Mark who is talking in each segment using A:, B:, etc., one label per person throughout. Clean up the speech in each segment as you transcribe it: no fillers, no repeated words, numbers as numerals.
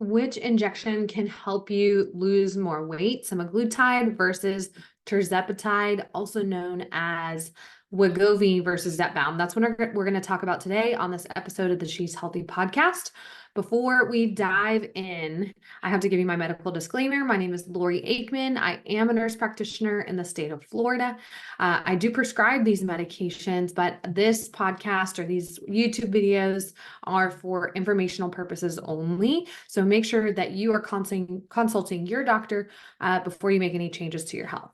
A: Which injection can help you lose more weight? Semaglutide versus Tirzepatide, also known as Wegovy versus Zepbound. That's what we're going to talk about today on this episode of the She's Healthy podcast. Before we dive in, I have to give you my medical disclaimer. My name is Lori Aikman. I am a nurse practitioner in the state of Florida. I do prescribe these medications, but this podcast or these YouTube videos are for informational purposes only. So make sure that you are consulting your doctor before you make any changes to your health.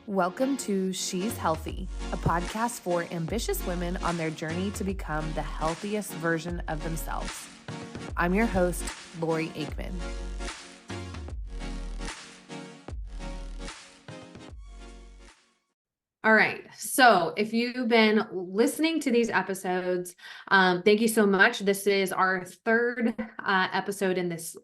B: Welcome to She's Healthy, a podcast for ambitious women on their journey to become the healthiest version of themselves. I'm your host, Lori Aikman.
A: All right. So if you've been listening to these episodes, thank you so much. This is our third episode in this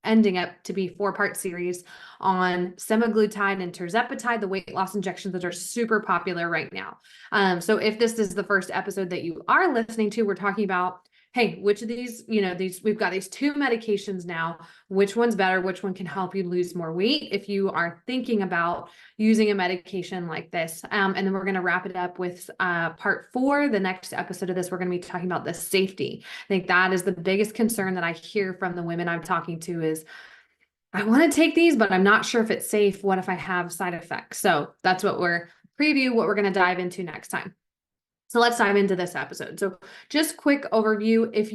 A: ending up to be 4-part series on semaglutide and tirzepatide, the weight loss injections that are super popular right now. So if this is the first episode that you are listening to, we're talking about, hey, which of these, we've got these 2 medications now, which one's better, which one can help you lose more weight if you are thinking about using a medication like this. And then we're going to wrap it up with part 4. The next episode of this, we're going to be talking about the safety. I think that is the biggest concern that I hear from the women I'm talking to is, I want to take these, but I'm not sure if it's safe. What if I have side effects? So that's what we're going to dive into next time. So let's dive into this episode. So just quick overview. If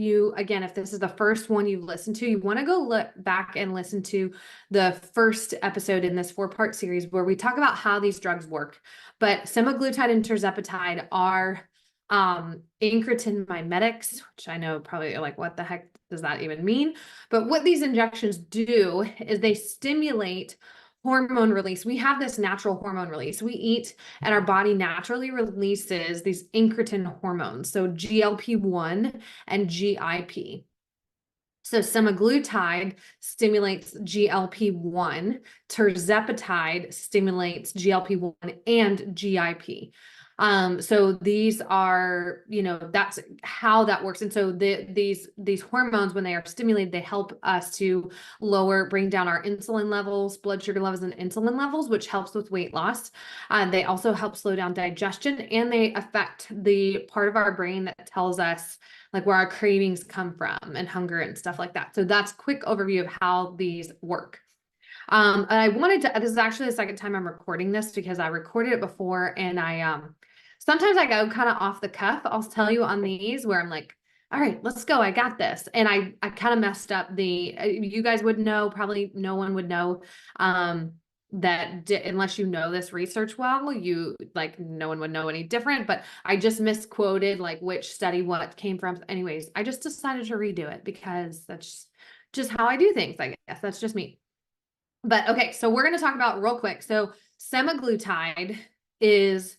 A: this is the first one you've listened to, you want to go look back and listen to the first episode in this 4-part series where we talk about how these drugs work. But semaglutide and tirzepatide are incretin mimetics, which I know probably like, what the heck does that even mean? But what these injections do is they stimulate hormone release. We have this natural hormone release. We eat and our body naturally releases these incretin hormones. So GLP-1 and GIP. So semaglutide stimulates GLP-1, tirzepatide stimulates GLP-1 and GIP. So these are, that's how that works. And so these hormones, when they are stimulated, they help us to bring down our insulin levels, blood sugar levels, and insulin levels, which helps with weight loss. They also help slow down digestion, and they affect the part of our brain that tells us like where our cravings come from and hunger and stuff like that. So that's a quick overview of how these work. This is actually the second time I'm recording this because I recorded it before and sometimes I go kind of off the cuff. I'll tell you on these where I'm like, all right, let's go. I got this. And I kind of messed up you guys would know, probably no one would know, unless you know this research well, no one would know any different, but I just misquoted like which study, what came from. Anyways, I just decided to redo it because that's just how I do things. I guess that's just me. But okay, so we're going to talk about real quick. So semaglutide is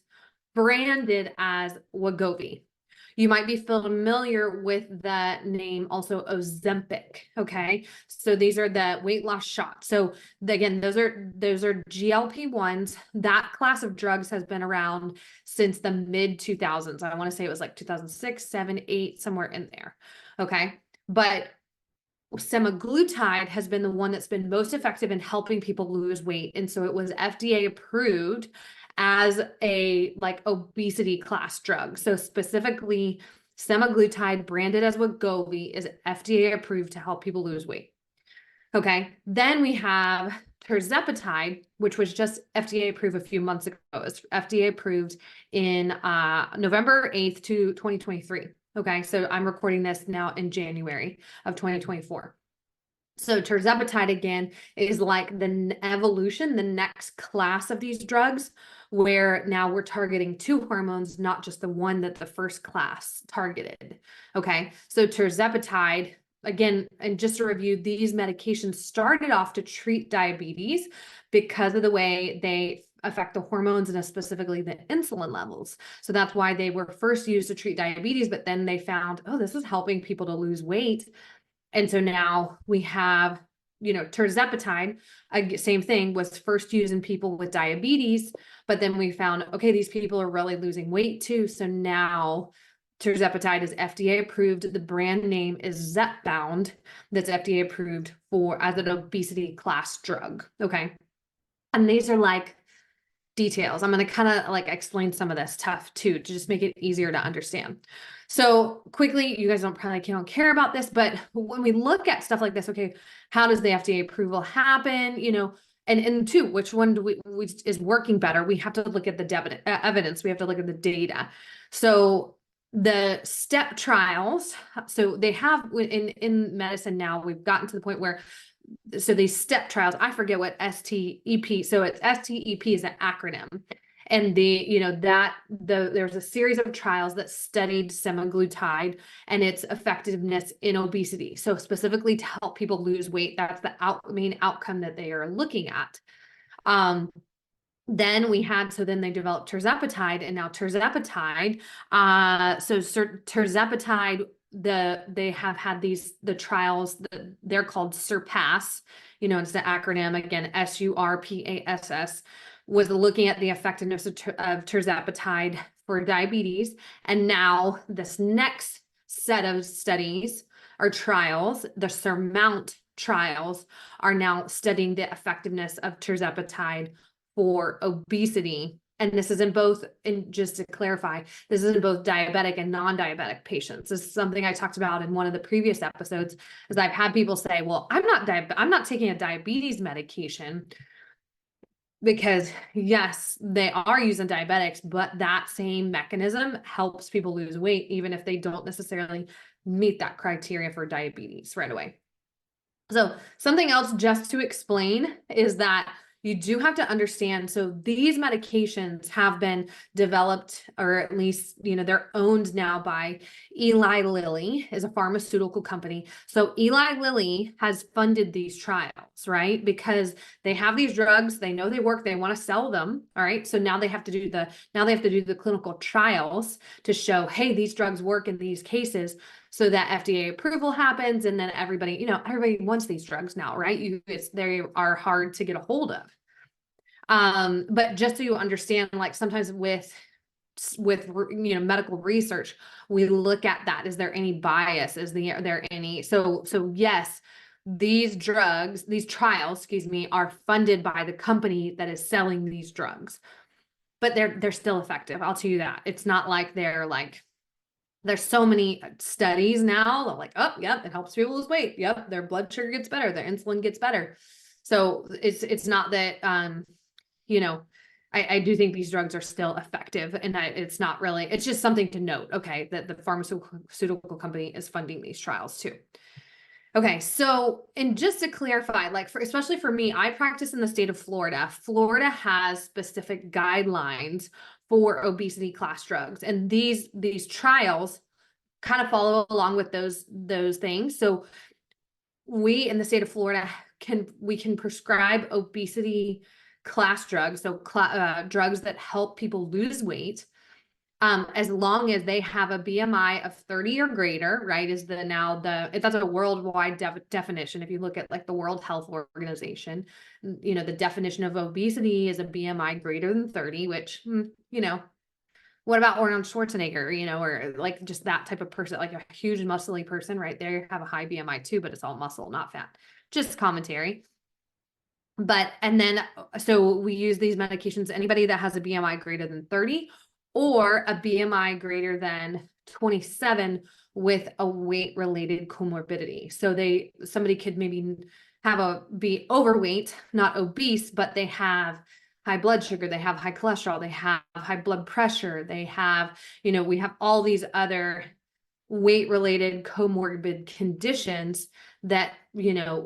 A: branded as Wegovy. You might be familiar with the name also Ozempic. Okay. So these are the weight loss shots. So again, those are GLP-1s. That class of drugs has been around since the mid 2000s. I want to say it was like 2006, 7, 8, somewhere in there. Okay. But semaglutide has been the one that's been most effective in helping people lose weight. And so it was FDA approved as a obesity class drug. So specifically semaglutide, branded as Wegovy, is FDA approved to help people lose weight. Okay. Then we have tirzepatide, which was just FDA approved a few months ago. It was FDA approved in November 8th, 2023. Okay, so I'm recording this now in January of 2024. So tirzepatide, again, is like the evolution, the next class of these drugs, where now we're targeting 2 hormones, not just the one that the first class targeted. Okay, so tirzepatide, again, and just to review, these medications started off to treat diabetes because of the way they affect the hormones and specifically the insulin levels. So that's why they were first used to treat diabetes, but then they found, oh, this is helping people to lose weight. And so now we have, tirzepatide, same thing, was first used in people with diabetes, but then we found, okay, these people are really losing weight too. So now Tirzepatide is FDA approved. The brand name is Zepbound, that's FDA approved for as an obesity class drug. Okay. And these are like details. I'm going to kind of like explain some of this stuff too, to just make it easier to understand. So quickly, you guys don't care about this, but when we look at stuff like this, okay, how does the FDA approval happen? You know, and two, which one do we is working better? We have to look at the evidence. We have to look at the data. So the step trials, so they have in medicine now, we've gotten to the point where, so these step trials, I forget what STEP, so it's STEP is an acronym. And there's a series of trials that studied semaglutide and its effectiveness in obesity. So specifically to help people lose weight, that's the main outcome that they are looking at. Then they developed tirzepatide, and now tirzepatide, tirzepatide, they have had the trials, they're called SURPASS, it's the acronym again, SURPASS, was looking at the effectiveness of tirzepatide for diabetes. And now this next set of studies or trials, the SURMOUNT trials, are now studying the effectiveness of tirzepatide for obesity. And this is just to clarify, this is in both diabetic and non-diabetic patients. This is something I talked about in one of the previous episodes, is I've had people say, well, I'm not taking a diabetes medication, because yes, they are using diabetics, but that same mechanism helps people lose weight, even if they don't necessarily meet that criteria for diabetes right away. So something else just to explain is that you do have to understand, so these medications have been developed, or at least, they're owned now by Eli Lilly, is a pharmaceutical company. So Eli Lilly has funded these trials, right? Because they have these drugs, they know they work, they want to sell them. All right. So now they have to do the clinical trials to show, hey, these drugs work in these cases. So that FDA approval happens, and then everybody wants these drugs now, right? They are hard to get a hold of. But just so you understand, like sometimes with medical research, we look at that. Is there any bias? Are there any? So yes, these trials, are funded by the company that is selling these drugs, but they're still effective. I'll tell you that. It's not like there's so many studies now that like, oh, yep, it helps people lose weight. Yep, their blood sugar gets better, their insulin gets better. So it's not that, I do think these drugs are still effective, and it's not really, it's just something to note, okay, that the pharmaceutical company is funding these trials too. Okay, so, and just to clarify, like especially for me, I practice in the state of Florida. Florida has specific guidelines for obesity class drugs, and these trials kind of follow along with those things. So we in the state of Florida can prescribe obesity class drugs, so drugs that help people lose weight, as long as they have a BMI of 30 or greater, right? That's a worldwide definition. If you look at like the World Health Organization, the definition of obesity is a BMI greater than 30, which, what about Arnold Schwarzenegger, or like just that type of person, like a huge muscly person, right? They have a high BMI too, but it's all muscle, not fat. Just commentary. So we use these medications, anybody that has a BMI greater than 30 or a BMI greater than 27 with a weight-related comorbidity. So somebody could maybe be overweight, not obese, but they have high blood sugar, they have high cholesterol, they have high blood pressure, they have, we have all these other weight-related comorbid conditions that,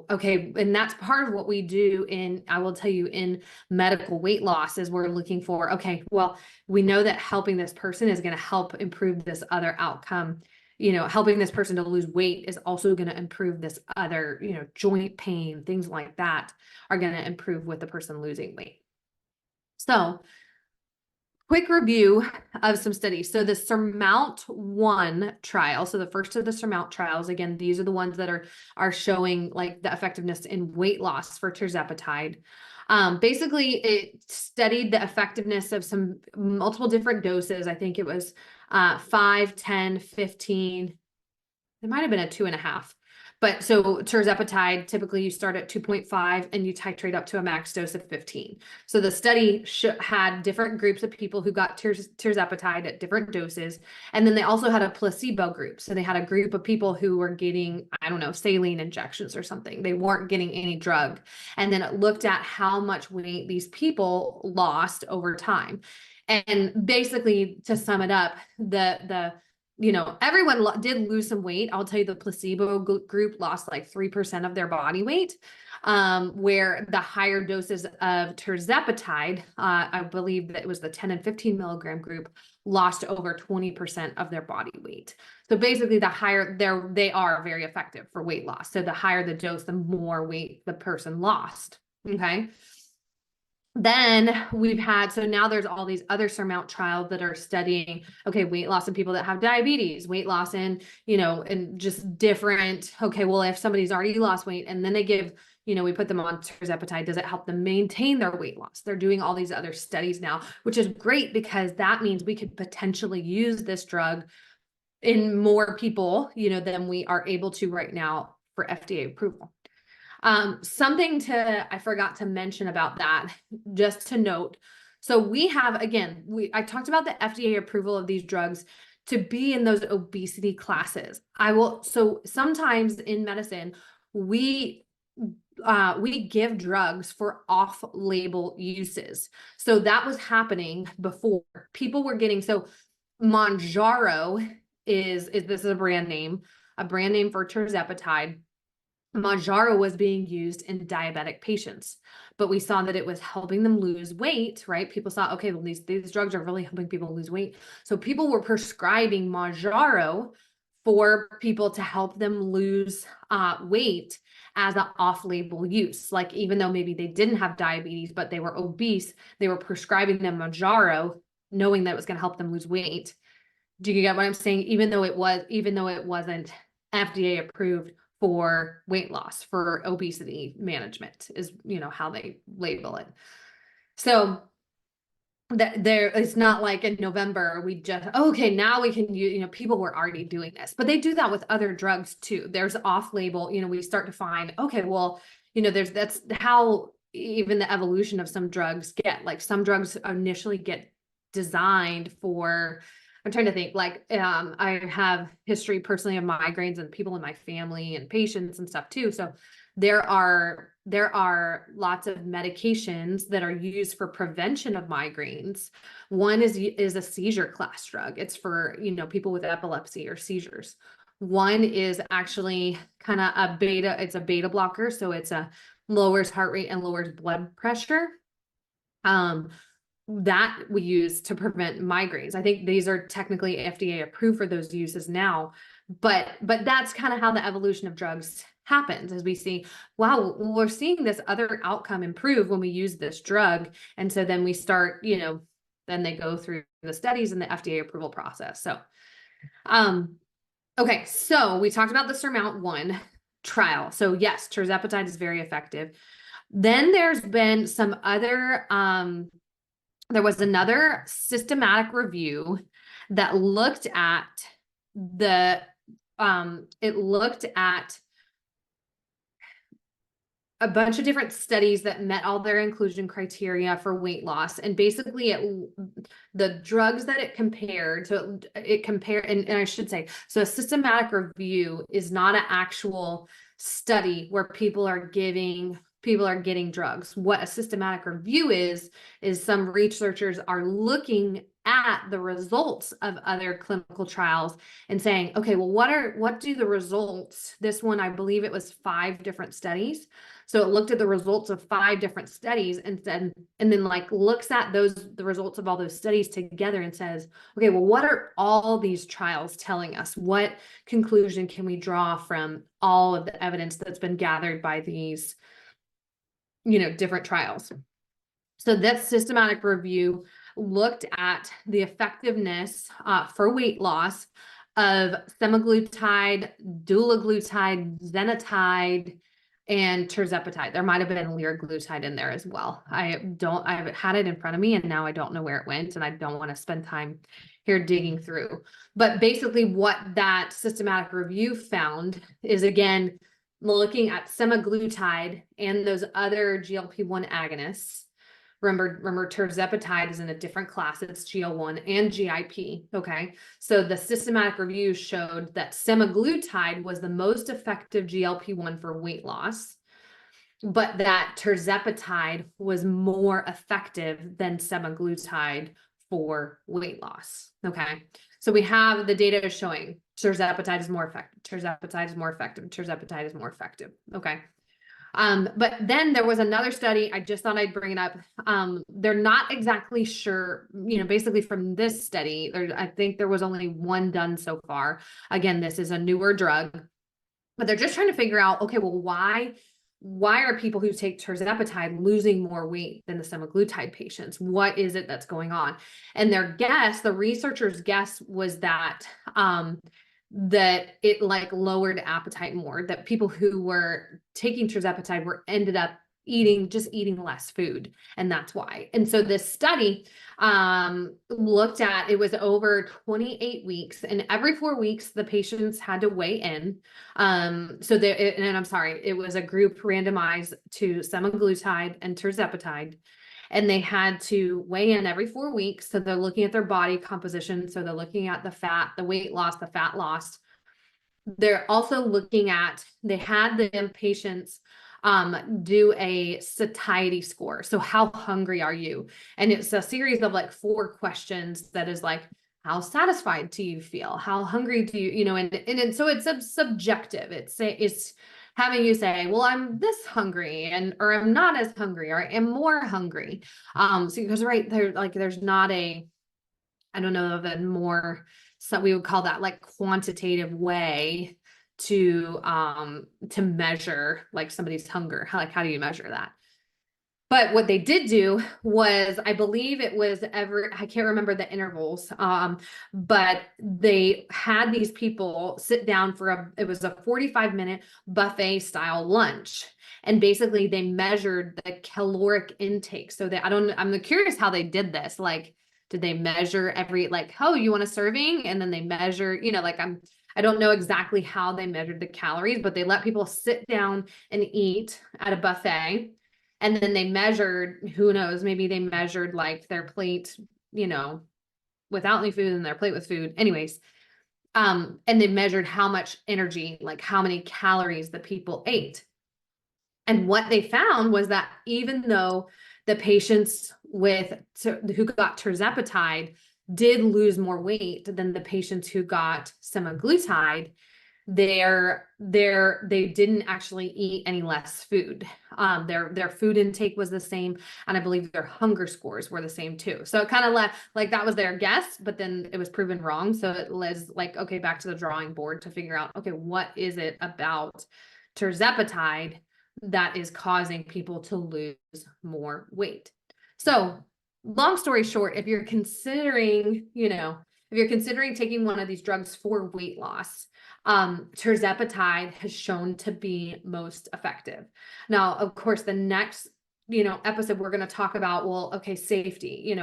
A: okay, and that's part of what we do I will tell you, in medical weight loss, is we're looking for, okay, well, we know that helping this person is going to help improve this other outcome. Helping this person to lose weight is also going to improve this other, joint pain, things like that are going to improve with the person losing weight. So quick review of some studies. So the SURMOUNT-1 trial, so the first of the SURMOUNT trials, again, these are the ones that are showing like the effectiveness in weight loss for tirzepatide. Basically, it studied the effectiveness of some multiple different doses. I think it was 5, 10, 15. It might have been a 2.5. But so tirzepatide, typically you start at 2.5 and you titrate up to a max dose of 15. So the study had different groups of people who got tirzepatide at different doses. And then they also had a placebo group. So they had a group of people who were getting, I don't know, saline injections or something. They weren't getting any drug. And then it looked at how much weight these people lost over time. And basically, to sum it up, everyone did lose some weight. I'll tell you, the placebo group lost like 3% of their body weight, where the higher doses of tirzepatide, I believe that it was the 10 and 15 milligram group, lost over 20% of their body weight. So basically, the higher they are very effective for weight loss. So the higher the dose, the more weight the person lost. Okay. Then so now there's all these other SURMOUNT trials that are studying, okay, weight loss in people that have diabetes, weight loss in, and just different, okay, well, if somebody's already lost weight and then they give, we put them on tirzepatide, does it help them maintain their weight loss? They're doing all these other studies now, which is great because that means we could potentially use this drug in more people, than we are able to right now for FDA approval. Something I forgot to mention about that, just to note. So we have, again, I talked about the FDA approval of these drugs to be in those obesity classes. So sometimes in medicine, we give drugs for off-label uses. So that was happening before. People were getting, so Mounjaro this is a brand name for tirzepatide. Mounjaro was being used in diabetic patients, but we saw that it was helping them lose weight, right? People saw, okay, well, these drugs are really helping people lose weight. So people were prescribing Mounjaro for people to help them lose weight as an off-label use. Like, even though maybe they didn't have diabetes, but they were obese, they were prescribing them Mounjaro, knowing that it was going to help them lose weight. Do you get what I'm saying? Even though it wasn't FDA approved for weight loss, for obesity management, is, how they label it. So it's not like in November, we just, okay, now we can use, people were already doing this, but they do that with other drugs too. There's off-label, we start to find, okay, well, that's how even the evolution of some drugs get, like some drugs initially get designed for, I'm trying to think, like, I have history personally of migraines and people in my family and patients and stuff too. So there are lots of medications that are used for prevention of migraines. One is a seizure class drug. It's for, people with epilepsy or seizures. One is actually kind of it's a beta blocker. So it's lowers heart rate and lowers blood pressure. That we use to prevent migraines. I think these are technically FDA approved for those uses now, but that's kind of how the evolution of drugs happens, as we see, wow, we're seeing this other outcome improve when we use this drug. And so then we start, then they go through the studies and the FDA approval process. So, okay. So we talked about the SURMOUNT-1 trial. So yes, tirzepatide is very effective. Then there's been some other, there was another systematic review that looked at a bunch of different studies that met all their inclusion criteria for weight loss. And basically the drugs that it compared, and I should say, so a systematic review is not an actual study where people are getting drugs. What a systematic review is some researchers are looking at the results of other clinical trials and saying, okay, well, what do the results, this one, I believe it was 5 different studies. So it looked at the results of 5 different studies and then like looks at the results of all those studies together and says, okay, well, what are all these trials telling us? What conclusion can we draw from all of the evidence that's been gathered by these, different trials? So that systematic review looked at the effectiveness for weight loss of semaglutide, dulaglutide, zenatide, and tirzepatide. There might have been liraglutide in there as well. I've had it in front of me and now I don't know where it went, and I don't want to spend time here digging through. But basically what that systematic review found is, again, looking at semaglutide and those other GLP-1 agonists. Remember, tirzepatide is in a different class. It's GL1 and GIP. Okay. So the systematic review showed that semaglutide was the most effective GLP-1 for weight loss, but that tirzepatide was more effective than semaglutide for weight loss. Okay. So we have the data showing tirzepatide is more effective. Tirzepatide is more effective. Tirzepatide is more effective. Okay. But then there was another study, I just thought I'd bring it up. They're not exactly sure, basically from this study, I think there was only one done so far. Again, this is a newer drug, but they're just trying to figure out, okay, well, why are people who take tirzepatide losing more weight than the semaglutide patients? What is it that's going on? And the researchers' guess was that, that it like lowered appetite more, that people who were taking tirzepatide ended up eating less food. And that's why. And so this study looked at, it was over 28 weeks, and every 4 weeks the patients had to weigh in. And I'm sorry, it was a group randomized to semaglutide and tirzepatide, and they had to weigh in every 4 weeks. So they're looking at their body composition. So they're looking at the fat, the weight loss, the fat loss. They're also they had the patients do a satiety score. So how hungry are you? And it's a series of like 4 questions that is like, how satisfied do you feel? How hungry do you, and so it's subjective. It's having you say, well, I'm this hungry, or I'm not as hungry, or I am more hungry. So because right there, like, there's not I don't know of a more, so we would call that like quantitative way to measure like somebody's hunger. How do you measure that? But what they did do was, I believe it was I can't remember the intervals, but they had these people sit down for it was a 45-minute buffet style lunch. And basically they measured the caloric intake. So I'm curious how they did this. Like, did they measure every, like, oh, you want a serving? And then they measure, I don't know exactly how they measured the calories, but they let people sit down and eat at a buffet. And then they measured, who knows, maybe they measured like their plate, without any food, and their plate with food. Anyways, and they measured how much energy, like how many calories the people ate. And what they found was that even though the patients who got tirzepatide did lose more weight than the patients who got semaglutide, they didn't actually eat any less food. Their food intake was the same, and I believe their hunger scores were the same too. So it kind of like that was their guess, but then it was proven wrong. So it was like, okay, back to the drawing board to figure out, okay, what is it about tirzepatide that is causing people to lose more weight? So long story short, if you're considering taking one of these drugs for weight loss, tirzepatide has shown to be most effective. Now, of course, the next, episode, we're going to talk about, well, okay, safety,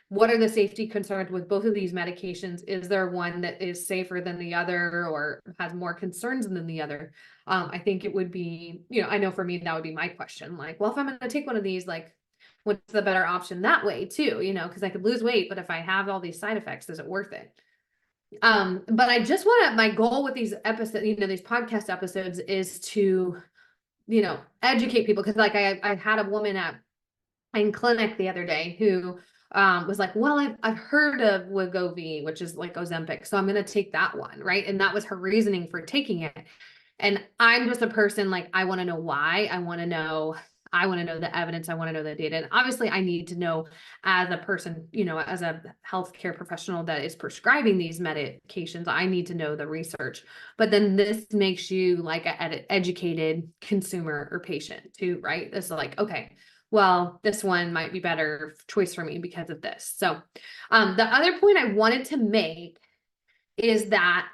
A: what are the safety concerns with both of these medications? Is there one that is safer than the other or has more concerns than the other? I think it would be, I know for me, that would be my question. Like, well, if I'm going to take one of these, like, what's the better option that way too, because I could lose weight, but if I have all these side effects, is it worth it? But I just my goal with these episodes, these podcast episodes is to, educate people. Cause like I had a woman in clinic the other day who was like, well, I've heard of Wegovy, which is like Ozempic, so I'm going to take that one. Right. And that was her reasoning for taking it. And I'm just a person, like, I want to know why. I want to know the evidence. I want to know the data. And obviously I need to know, as a person, as a healthcare professional that is prescribing these medications, I need to know the research. But then this makes you like an educated consumer or patient too, right? It's like, okay, well, this one might be better choice for me because of this. So the other point I wanted to make is that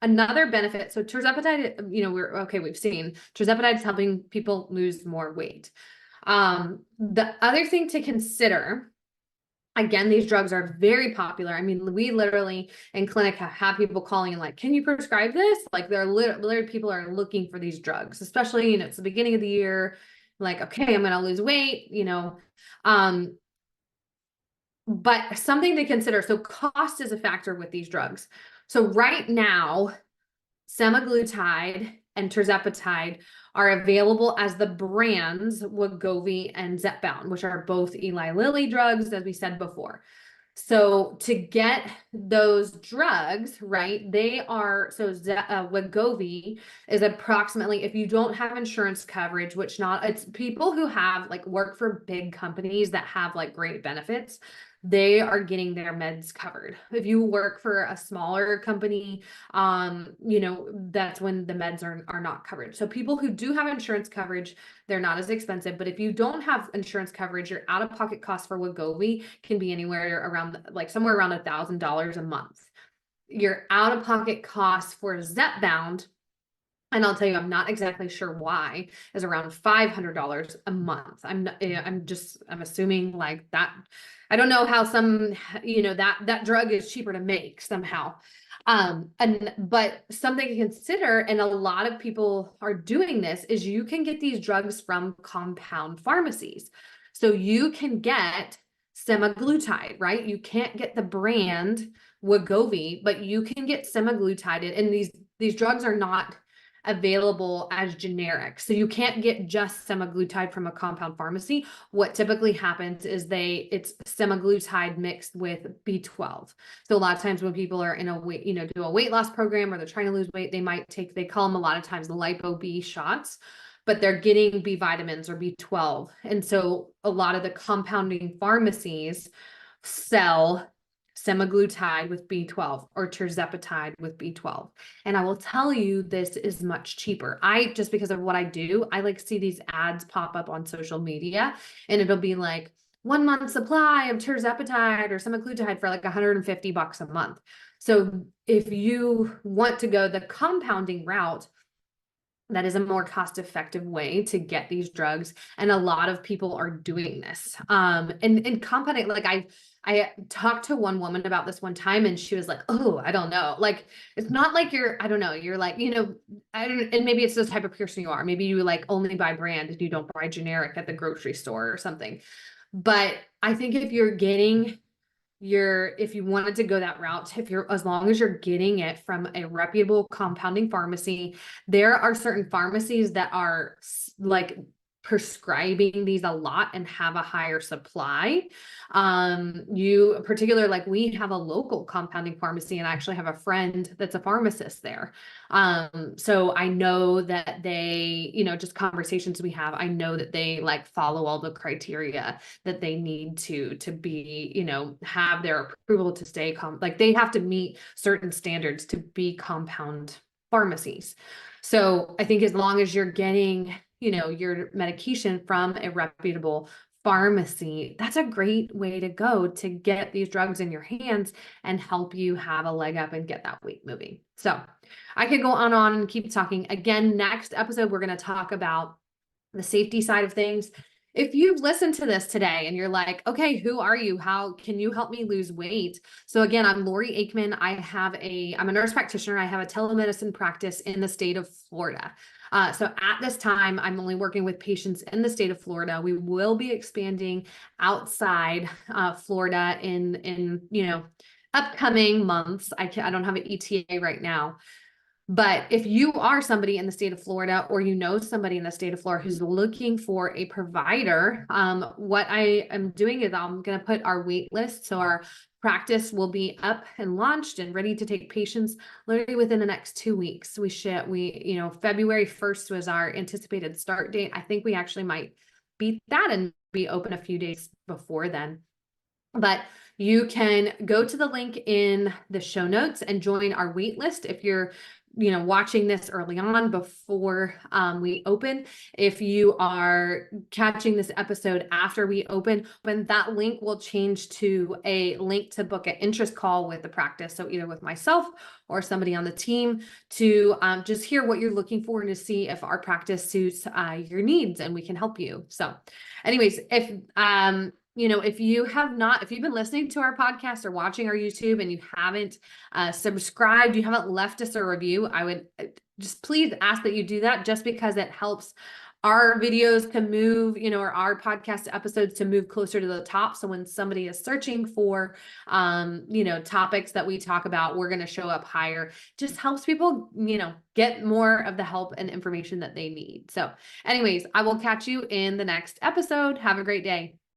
A: Another benefit, so tirzepatide, we've seen tirzepatide is helping people lose more weight. The other thing to consider, again, these drugs are very popular. I mean, we literally in clinic have people calling and like, can you prescribe this? Like they're literally people are looking for these drugs, especially, it's the beginning of the year. Like, okay, I'm going to lose weight, but something to consider. So cost is a factor with these drugs. So right now, semaglutide and tirzepatide are available as the brands Wegovy and Zepbound, which are both Eli Lilly drugs, as we said before. So to get those drugs, right, Wegovy is approximately, if you don't have insurance coverage, it's people who have like work for big companies that have like great benefits, they are getting their meds covered. If you work for a smaller company, that's when the meds are not covered. So people who do have insurance coverage, they're not as expensive. But if you don't have insurance coverage, your out-of-pocket cost for Wegovy can be anywhere around somewhere around $1,000 a month. Your out-of-pocket cost for Zepbound, and I'll tell you, I'm not exactly sure why, is around $500 a month. I'm assuming like that. I don't know how that drug is cheaper to make somehow. But something to consider, and a lot of people are doing this, is you can get these drugs from compound pharmacies. So you can get semaglutide, right? You can't get the brand Wegovy, but you can get semaglutide, and these drugs are not available as generic. So you can't get just semaglutide from a compound pharmacy. What typically happens is it's semaglutide mixed with B12. So a lot of times when people are in a weight, do a weight loss program or they're trying to lose weight, they call them a lot of times lipo B shots, but they're getting B vitamins or B12. And so a lot of the compounding pharmacies sell semaglutide with B12 or tirzepatide with B12. And I will tell you, this is much cheaper. Just because of what I do, I like see these ads pop up on social media, and it'll be like 1 month supply of tirzepatide or semaglutide for like $150 a month. So if you want to go the compounding route, that is a more cost-effective way to get these drugs. And a lot of people are doing this. And compounding, like I talked to one woman about this one time, and she was like, oh, I don't know. Like, it's not like I don't know, you're like, and maybe it's the type of person you are. Maybe you like only buy brand and you don't buy generic at the grocery store or something. But I think if you wanted to go that route, as long as you're getting it from a reputable compounding pharmacy, there are certain pharmacies that are like prescribing these a lot and have a higher supply. Particularly, like we have a local compounding pharmacy, and I actually have a friend that's a pharmacist there. So I know that they, just conversations we have, I know that they like follow all the criteria that they need to be, have their approval to stay like they have to meet certain standards to be compound pharmacies. So I think as long as you're getting, your medication from a reputable pharmacy, that's a great way to go to get these drugs in your hands and help you have a leg up and get that weight moving. So I could go on and keep talking. Again, next episode, we're going to talk about the safety side of things. If you've listened to this today and you're like, okay, who are you? How can you help me lose weight? So again, I'm Lori Aikman. I'm a nurse practitioner. I have a telemedicine practice in the state of Florida. So at this time, I'm only working with patients in the state of Florida. We will be expanding outside Florida in upcoming months. I don't have an ETA right now. But if you are somebody in the state of Florida, or somebody in the state of Florida who's looking for a provider, what I am doing is I'm going to put our wait list. So our practice will be up and launched and ready to take patients literally within the next 2 weeks. February 1st was our anticipated start date. I think we actually might beat that and be open a few days before then. But you can go to the link in the show notes and join our wait list if you're watching this early on before we open. If you are catching this episode after we open, then that link will change to a link to book an interest call with the practice. So either with myself or somebody on the team to just hear what you're looking for and to see if our practice suits your needs and we can help you. So anyways, if if you've been listening to our podcast or watching our YouTube and you haven't subscribed, you haven't left us a review, I would just please ask that you do that, just because it helps our videos to move, or our podcast episodes to move closer to the top. So when somebody is searching for, topics that we talk about, we're going to show up higher. Just helps people, get more of the help and information that they need. So anyways, I will catch you in the next episode. Have a great day.